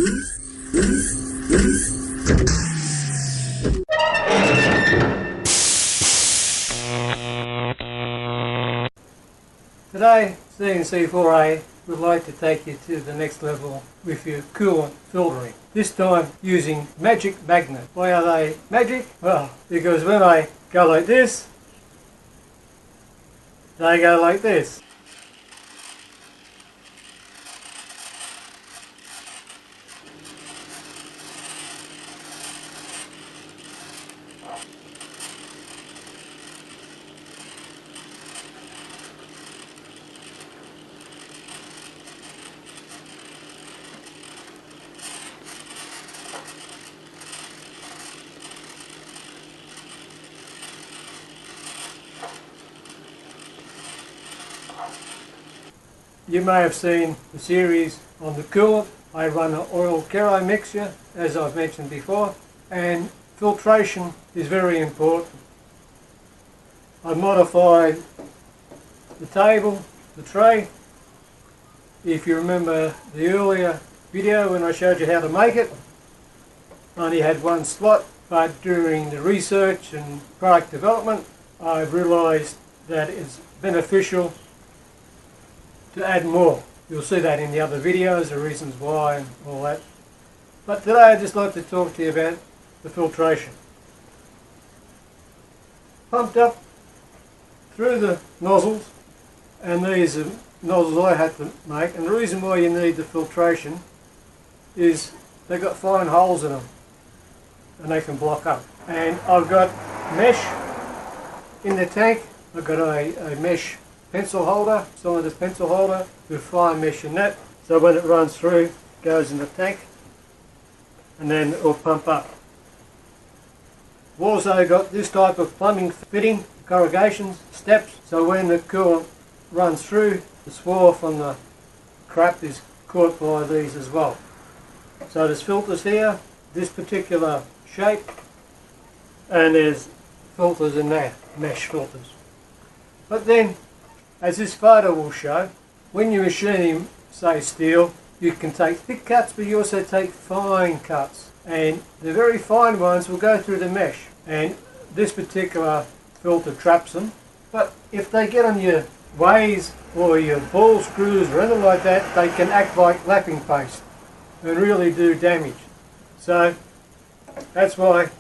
Today, CNC4A would like to take you to the next level with your coolant filtering. This time using magic magnets. Why are they magic? Well, because when I go like this, they go like this. You may have seen the series on the coolant. I run an oil kero mixture, as I've mentioned before, and filtration is very important. I modified the table, the tray. If you remember the earlier video when I showed you how to make it, I only had one slot, but during the research and product development, I've realised that it's beneficial to add more. You'll see that in the other videos, the reasons why and all that. But today I'd just like to talk to you about the filtration. Pumped up through the nozzles, and these are nozzles I had to make, and the reason why you need the filtration is they've got fine holes in them and they can block up. And I've got mesh in the tank. I've got a mesh pencil holder, cylinder pencil holder with fine mesh in that, so when it runs through it goes in the tank and then it will pump up. We've also got this type of plumbing fitting, corrugations, steps, so when the coolant runs through, the swarf on the crap is caught by these as well. So there's filters here, this particular shape, and there's filters in there, mesh filters. But then, as this photo will show, when you're machining, say steel, you can take thick cuts, but you also take fine cuts. And the very fine ones will go through the mesh. And this particular filter traps them. But if they get on your ways or your ball screws or anything like that, they can act like lapping paste and really do damage. So that's why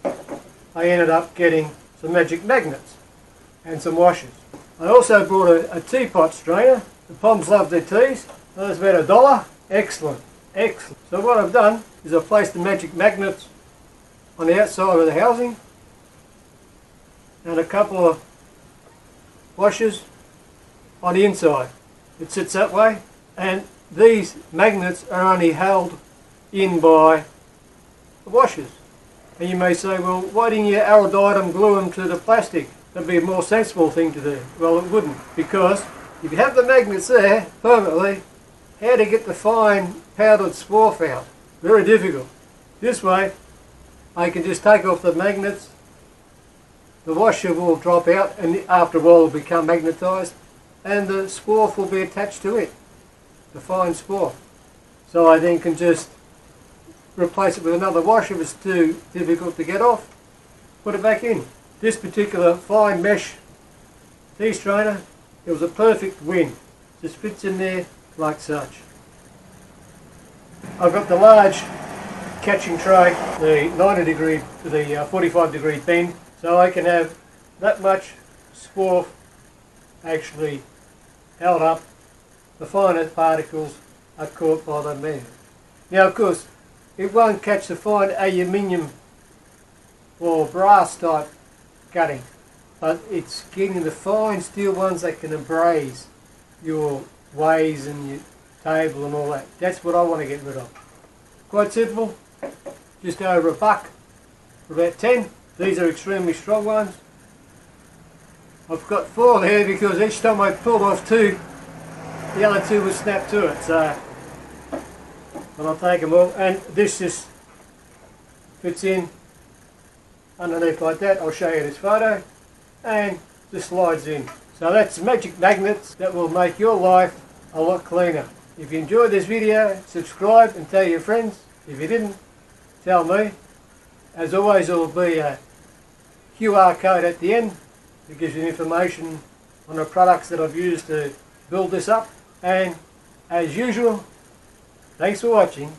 I ended up getting some magic magnets and some washers. I also bought a teapot strainer. The Poms love their teas. Those about $1. Excellent, excellent. So what I've done is I've placed the magic magnets on the outside of the housing and a couple of washers on the inside. It sits that way, and these magnets are only held in by the washers. And you may say, well, why didn't you iodide glue them to the plastic? That'd be a more sensible thing to do. Well, it wouldn't, because if you have the magnets there permanently, how to get the fine powdered swarf out? Very difficult. This way, I can just take off the magnets, the washer will drop out, and after a while it will become magnetised, and the swarf will be attached to it, the fine swarf. So I then can just replace it with another washer if it's too difficult to get off, put it back in. This particular fine mesh tea strainer, it was a perfect win. Just fits in there like such. I've got the large catching tray, the 90 degree to the 45 degree bend, so I can have that much swarf actually held up. The finer particles are caught by the magnet. Now of course, it won't catch the fine aluminium or brass type cutting, but it's getting the fine steel ones that can abrase your ways and your table and all that. That's what I want to get rid of. Quite simple, just over $1 for about 10. These are extremely strong ones. I've got 4 there because each time I pulled off 2, the other 2 would snap to it. So, but I'll take them all, and this just fits in underneath like that. I'll show you this photo, and just slides in. So that's magic magnets that will make your life a lot cleaner. If you enjoyed this video, subscribe and tell your friends. If you didn't, tell me. As always, there will be a QR code at the end that gives you information on the products that I've used to build this up. And as usual, thanks for watching.